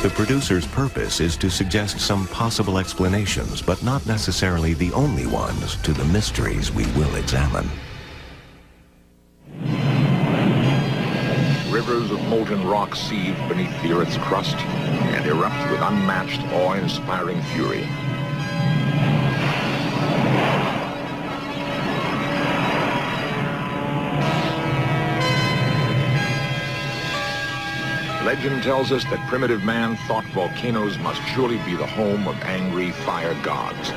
The producer's purpose is to suggest some possible explanations, but not necessarily the only ones, to the mysteries we will examine. Rivers of molten rock seethe beneath the Earth's crust and erupt with unmatched, awe-inspiring fury. Legend tells us that primitive man thought volcanoes must surely be the home of angry fire gods.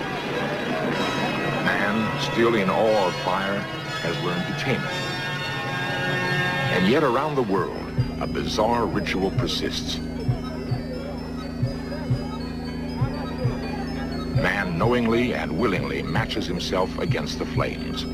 Man, still in awe of fire, has learned to tame it. And yet around the world, a bizarre ritual persists. Man knowingly and willingly matches himself against the flames.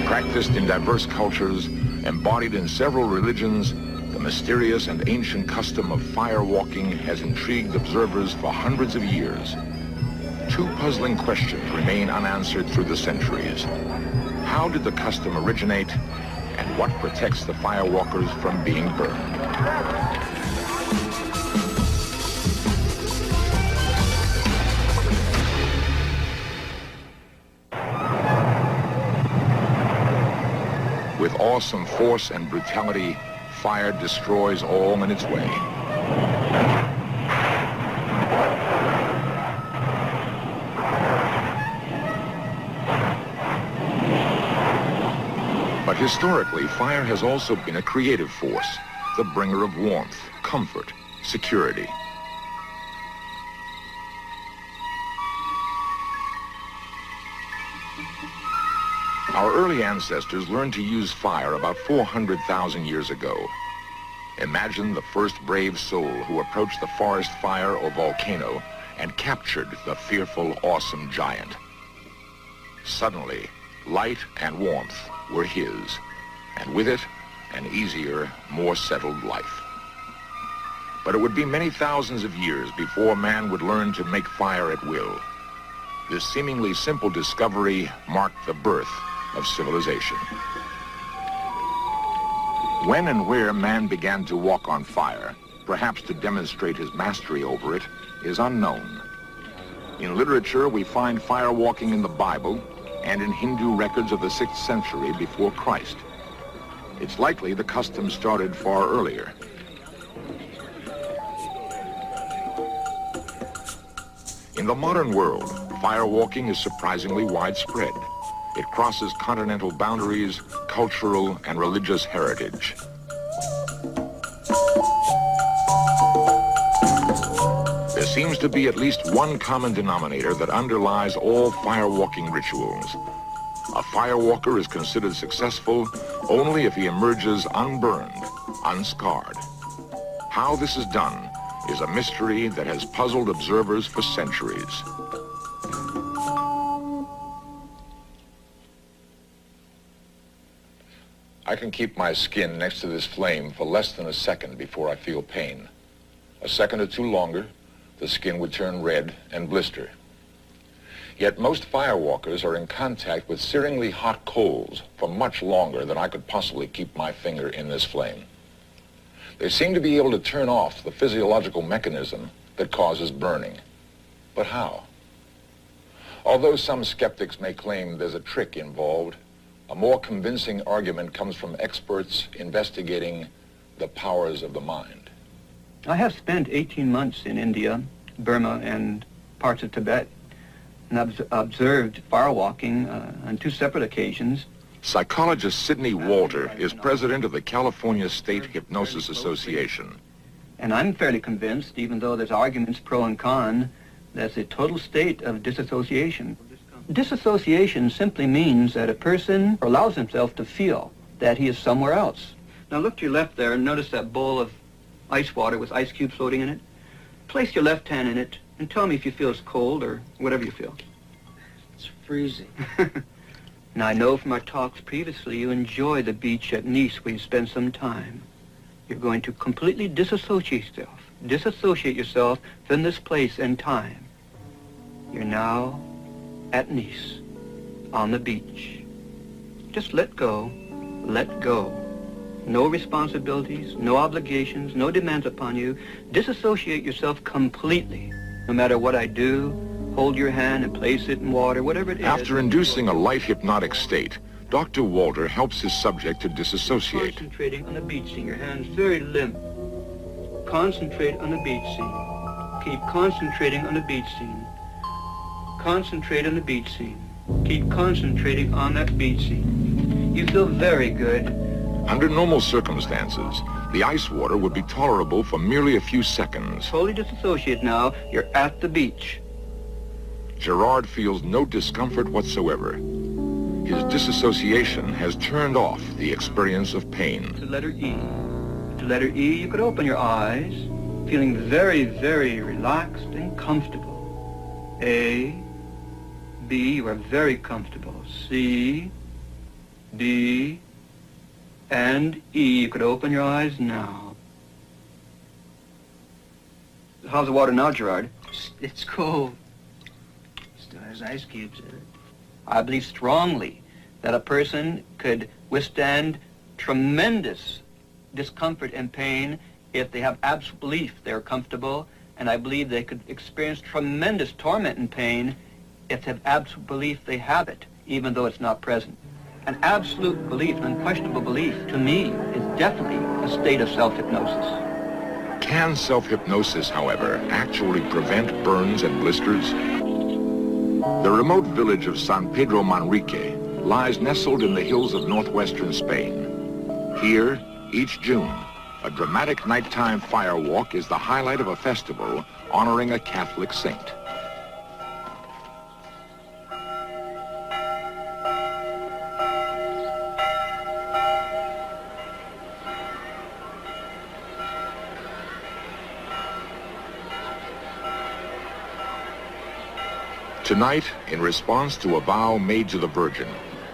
Practiced in diverse cultures, embodied in several religions, the mysterious and ancient custom of firewalking has intrigued observers for hundreds of years. Two puzzling questions remain unanswered through the centuries. How did the custom originate, and what protects the firewalkers from being burned? With awesome force and brutality, fire destroys all in its way. But historically, fire has also been a creative force, the bringer of warmth, comfort, security. Our early ancestors learned to use fire about 400,000 years ago. Imagine the first brave soul who approached the forest fire or volcano and captured the fearful, awesome giant. Suddenly, light and warmth were his, and with it, an easier, more settled life. But it would be many thousands of years before man would learn to make fire at will. This seemingly simple discovery marked the birth of civilization. When and where man began to walk on fire, perhaps to demonstrate his mastery over it, is unknown. In literature, we find fire walking in the Bible and in Hindu records of the 6th century before Christ. It's likely the custom started far earlier. In the modern world, fire walking is surprisingly widespread. It crosses continental boundaries, cultural and religious heritage. There seems to be at least one common denominator that underlies all firewalking rituals. A firewalker is considered successful only if he emerges unburned, unscarred. How this is done is a mystery that has puzzled observers for centuries. I can keep my skin next to this flame for less than a second before I feel pain. A second or two longer, the skin would turn red and blister. Yet most firewalkers are in contact with searingly hot coals for much longer than I could possibly keep my finger in this flame. They seem to be able to turn off the physiological mechanism that causes burning. But how? Although some skeptics may claim there's a trick involved, a more convincing argument comes from experts investigating the powers of the mind. I have spent 18 months in India, Burma, and parts of Tibet, and I've observed firewalking on 2 separate occasions. Psychologist Sidney Walter is president of the California State Hypnosis Association. And I'm fairly convinced, even though there's arguments pro and con, that's a total state of disassociation. Disassociation simply means that a person allows himself to feel that he is somewhere else. Now look to your left there and notice that bowl of ice water with ice cubes floating in it. Place your left hand in it and tell me if you feel it's cold or whatever you feel. It's freezing. Now I know from our talks previously you enjoy the beach at Nice where you spend some time. You're going to completely disassociate yourself from this place and time. You're now at Nice, on the beach. Just let go. Let go. No responsibilities, no obligations, no demands upon you. Disassociate yourself completely. No matter what I do, hold your hand and place it in water, whatever it is. After inducing a light hypnotic state, Dr. Walter helps his subject to disassociate. Concentrating on the beat scene. Your hand's very limp. Concentrate on the beat scene. Keep concentrating on the beat scene. Concentrate on the beat scene. Keep concentrating on that beat scene. You feel very good. Under normal circumstances, the ice water would be tolerable for merely a few seconds. Totally disassociate now. You're at the beach. Gerard feels no discomfort whatsoever. His disassociation has turned off the experience of pain. To letter E. To letter E, you could open your eyes, feeling very, very relaxed and comfortable. A, B, you are very comfortable. C, D, and E. You could open your eyes now. How's the water now, Gerard? It's cold. Still has ice cubes in it. I believe strongly that a person could withstand tremendous discomfort and pain if they have absolute belief they're comfortable, and I believe they could experience tremendous torment and pain if they have absolute belief they have it, even though it's not present. An absolute belief, an unquestionable belief, to me, is definitely a state of self-hypnosis. Can self-hypnosis, however, actually prevent burns and blisters? The remote village of San Pedro Manrique lies nestled in the hills of northwestern Spain. Here, each June, a dramatic nighttime firewalk is the highlight of a festival honoring a Catholic saint. Tonight, in response to a vow made to the Virgin,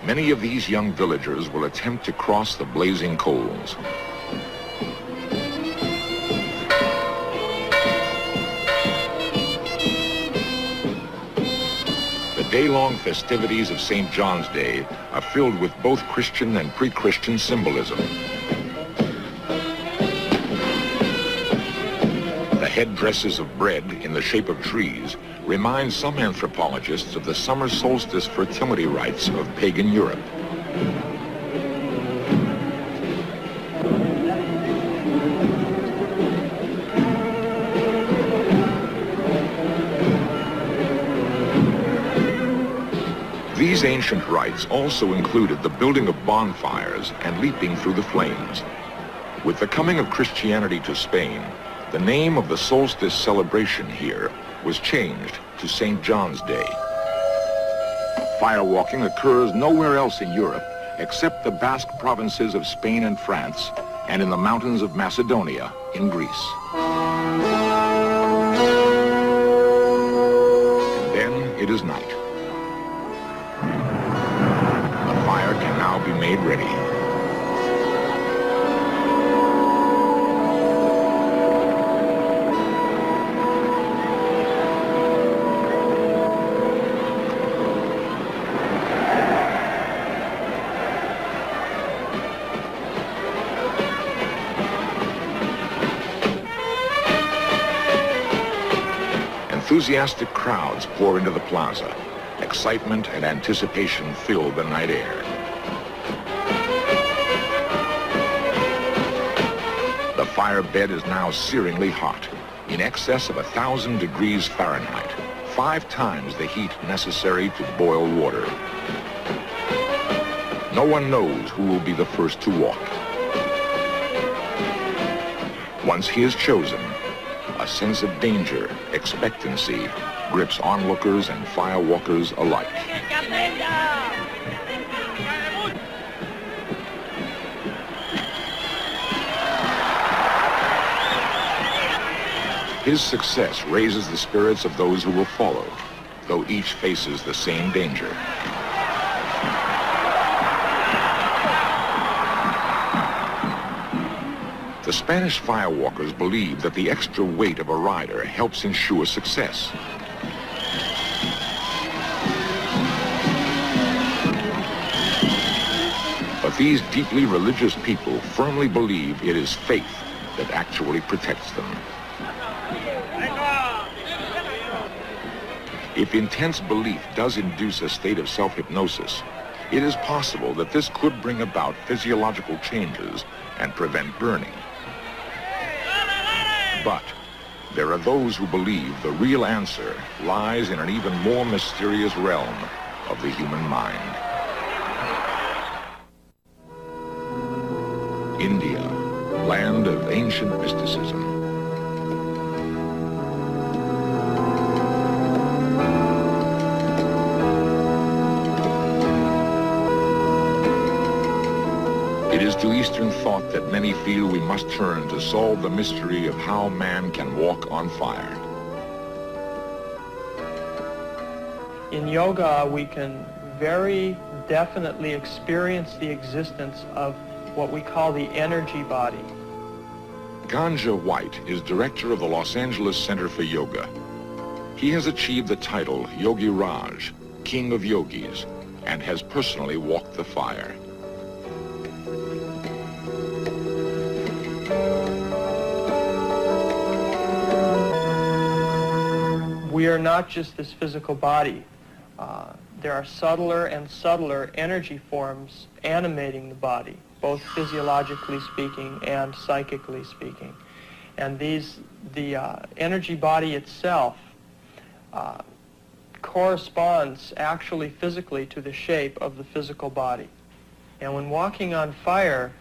many of these young villagers will attempt to cross the blazing coals. The day-long festivities of St. John's Day are filled with both Christian and pre-Christian symbolism. The headdresses of bread in the shape of trees remind some anthropologists of the summer solstice fertility rites of pagan Europe. These ancient rites also included the building of bonfires and leaping through the flames. With the coming of Christianity to Spain, the name of the solstice celebration here was changed to St. John's Day. Firewalking occurs nowhere else in Europe except the Basque provinces of Spain and France, and in the mountains of Macedonia in Greece. And then it is night. The fire can now be made ready. Enthusiastic crowds pour into the plaza. Excitement and anticipation fill the night air. The fire bed is now searingly hot, in excess of 1,000 degrees Fahrenheit, 5 times the heat necessary to boil water. No one knows who will be the first to walk. Once he is chosen, a sense of danger, expectancy, grips onlookers and firewalkers alike. His success raises the spirits of those who will follow, though each faces the same danger. The Spanish firewalkers believe that the extra weight of a rider helps ensure success. But these deeply religious people firmly believe it is faith that actually protects them. If intense belief does induce a state of self-hypnosis, it is possible that this could bring about physiological changes and prevent burning. But there are those who believe the real answer lies in an even more mysterious realm of the human mind. India, land of ancient mysticism. It is to Eastern thought that many feel we must turn to solve the mystery of how man can walk on fire. In yoga, we can very definitely experience the existence of what we call the energy body. Ganja White is director of the Los Angeles Center for Yoga. He has achieved the title Yogi Raj, King of Yogis, and has personally walked the fire. We are not just this physical body. There are subtler and subtler energy forms animating the body, both physiologically speaking and psychically speaking. And the energy body itself corresponds actually physically to the shape of the physical body. And when walking on fire,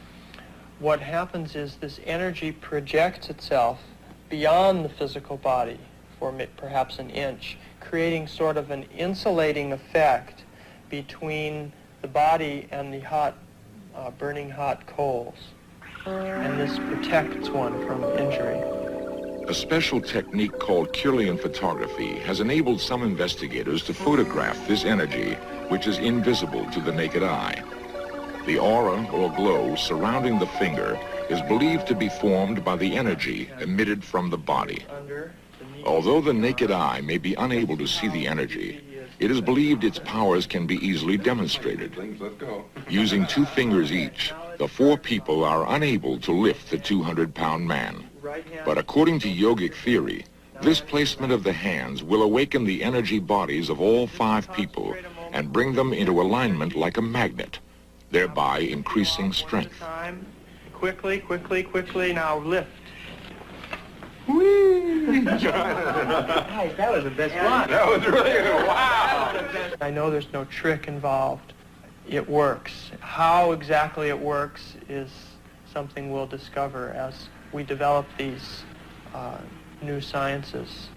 what happens is this energy projects itself beyond the physical body for perhaps an inch, creating sort of an insulating effect between the body and the hot, burning hot coals. And this protects one from injury. A special technique called Kirlian photography has enabled some investigators to photograph this energy, which is invisible to the naked eye. The aura or glow surrounding the finger is believed to be formed by the energy emitted from the body. Although the naked eye may be unable to see the energy, it is believed its powers can be easily demonstrated. Using 2 fingers each, the 4 people are unable to lift the 200-pound man. But according to yogic theory, this placement of the hands will awaken the energy bodies of all 5 people and bring them into alignment like a magnet, thereby increasing strength. Quickly, quickly, quickly, now lift. Nice, that was the best one. That was really good. Wow! I know there's no trick involved. It works. How exactly it works is something we'll discover as we develop these new sciences.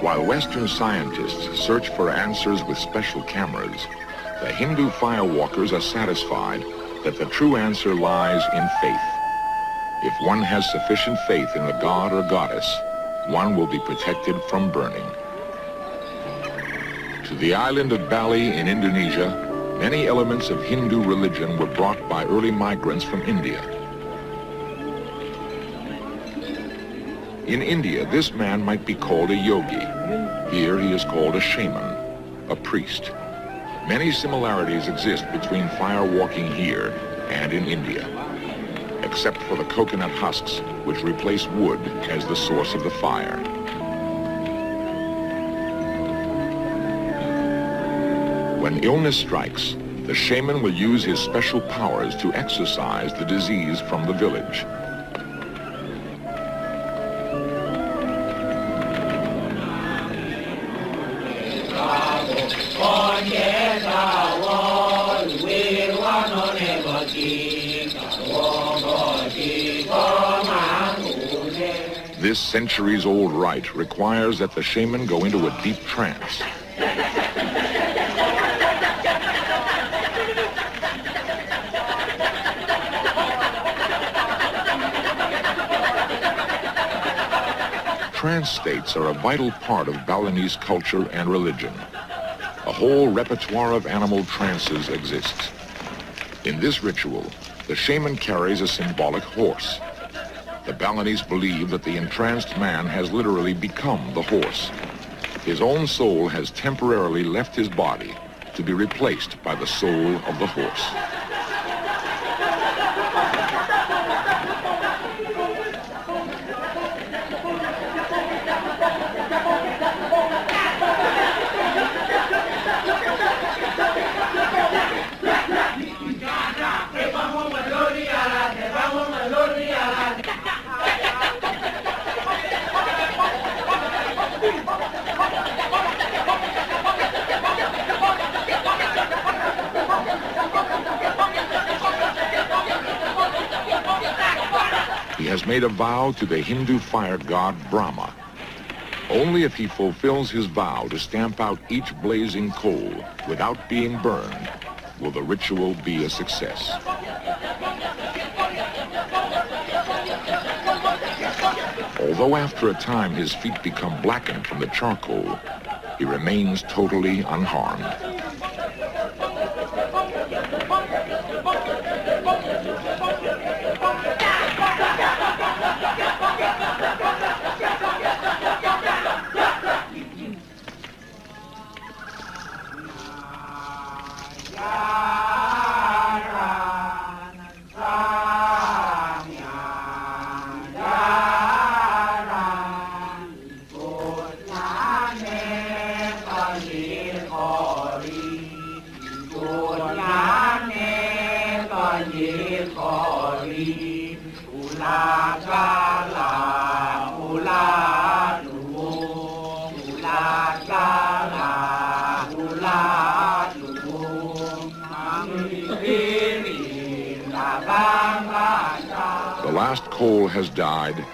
While Western scientists search for answers with special cameras, the Hindu firewalkers are satisfied that the true answer lies in faith. If one has sufficient faith in the god or goddess, one will be protected from burning. To the island of Bali in Indonesia, many elements of Hindu religion were brought by early migrants from India. In India, this man might be called a yogi. Here he is called a shaman, a priest. Many similarities exist between firewalking here and in India, except for the coconut husks, which replace wood as the source of the fire. When illness strikes, the shaman will use his special powers to exorcise the disease from the village. This centuries-old rite requires that the shaman go into a deep trance. Trance states are a vital part of Balinese culture and religion. A whole repertoire of animal trances exists. In this ritual, the shaman carries a symbolic horse. The Balinese believe that the entranced man has literally become the horse. His own soul has temporarily left his body, to be replaced by the soul of the horse. He has made a vow to the Hindu fire god Brahma. Only if he fulfills his vow to stamp out each blazing coal without being burned will the ritual be a success. Although after a time his feet become blackened from the charcoal, he remains totally unharmed. The last coal has died,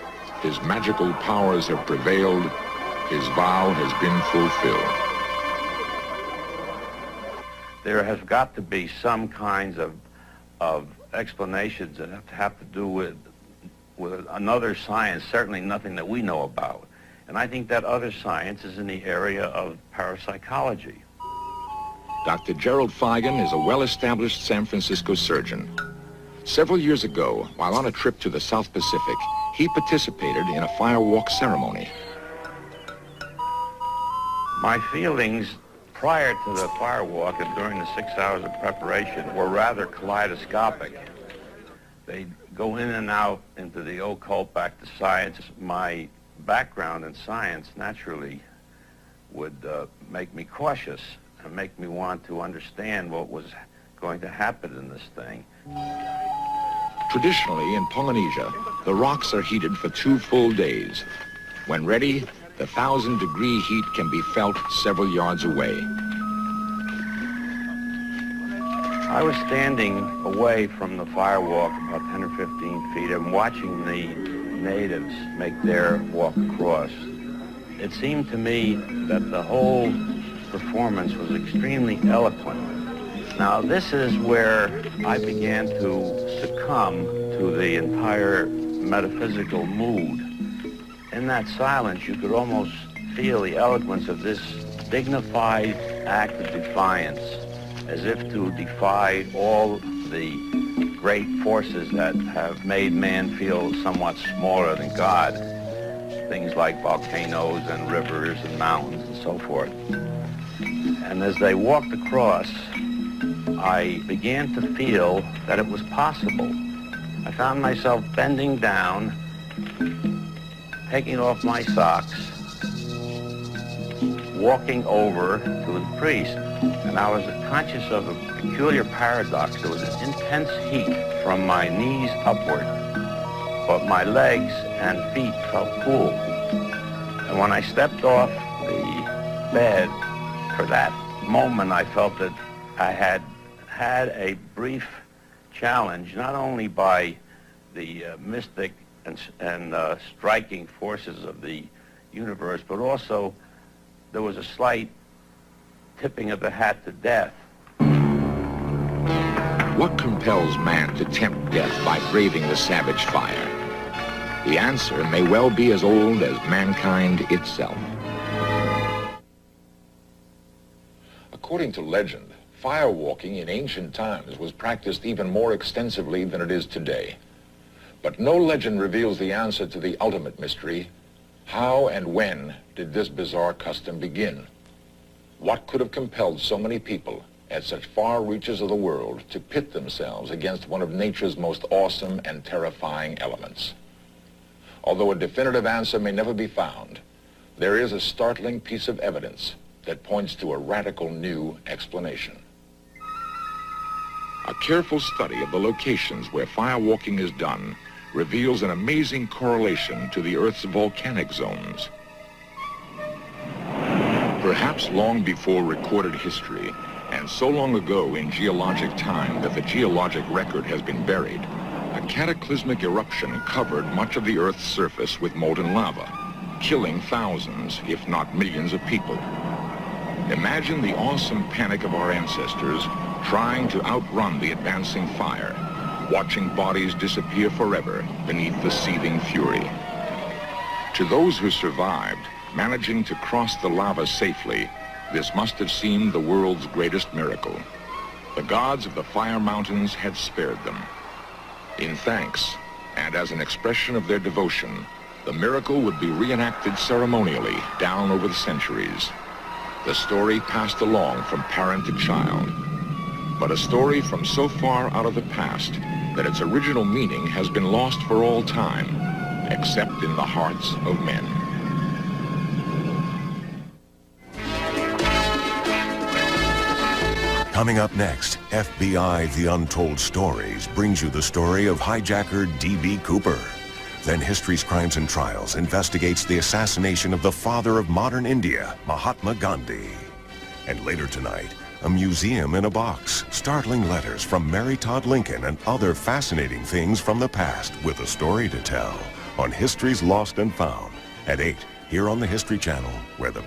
his magical powers have prevailed, his vow has been fulfilled. There has got to be some kinds of explanations that have to do with another science, certainly nothing that we know about. And I think that other science is in the area of parapsychology. Dr. Gerald Feigen is a well-established San Francisco surgeon. Several years ago, while on a trip to the South Pacific, he participated in a firewalk ceremony. My feelings prior to the firewalk and during the 6 hours of preparation were rather kaleidoscopic. They go in and out into the occult, back to science. My background in science naturally would make me cautious and make me want to understand what was going to happen in this thing. Traditionally, in Polynesia, the rocks are heated for 2 full days. When ready, the 1,000-degree heat can be felt several yards away. I was standing away from the firewalk about 10 or 15 feet and watching the natives make their walk across. It seemed to me that the whole performance was extremely eloquent. Now, this is where I began to succumb to the entire metaphysical mood. In that silence, you could almost feel the eloquence of this dignified act of defiance, as if to defy all the great forces that have made man feel somewhat smaller than God. Things like volcanoes and rivers and mountains and so forth. And as they walked across, I began to feel that it was possible. I found myself bending down, taking off my socks, walking over to the priest, and I was conscious of a peculiar paradox. There was an intense heat from my knees upward, but my legs and feet felt cool. And when I stepped off the bed, for that moment I felt that I had had a brief challenge, not only by the mystic and striking forces of the universe, but also there was a slight tipping of the hat to death. What compels man to tempt death by braving the savage fire? The answer may well be as old as mankind itself. According to legend, firewalking in ancient times was practiced even more extensively than it is today. But no legend reveals the answer to the ultimate mystery: how and when did this bizarre custom begin? What could have compelled so many people at such far reaches of the world to pit themselves against one of nature's most awesome and terrifying elements? Although a definitive answer may never be found, there is a startling piece of evidence that points to a radical new explanation. A careful study of the locations where firewalking is done reveals an amazing correlation to the Earth's volcanic zones. Perhaps long before recorded history, and so long ago in geologic time that the geologic record has been buried, a cataclysmic eruption covered much of the Earth's surface with molten lava, killing thousands, if not millions of people. Imagine the awesome panic of our ancestors trying to outrun the advancing fire, watching bodies disappear forever beneath the seething fury. To those who survived, managing to cross the lava safely, this must have seemed the world's greatest miracle. The gods of the fire mountains had spared them. In thanks, and as an expression of their devotion, the miracle would be reenacted ceremonially down over the centuries. The story passed along from parent to child, but a story from so far out of the past that its original meaning has been lost for all time, except in the hearts of men. Coming up next, FBI The Untold Stories brings you the story of hijacker D.B. Cooper. Then History's Crimes and Trials investigates the assassination of the father of modern India, Mahatma Gandhi. And later tonight, a museum in a box, startling letters from Mary Todd Lincoln and other fascinating things from the past with a story to tell on History's Lost and Found at 8 here on the History Channel, where the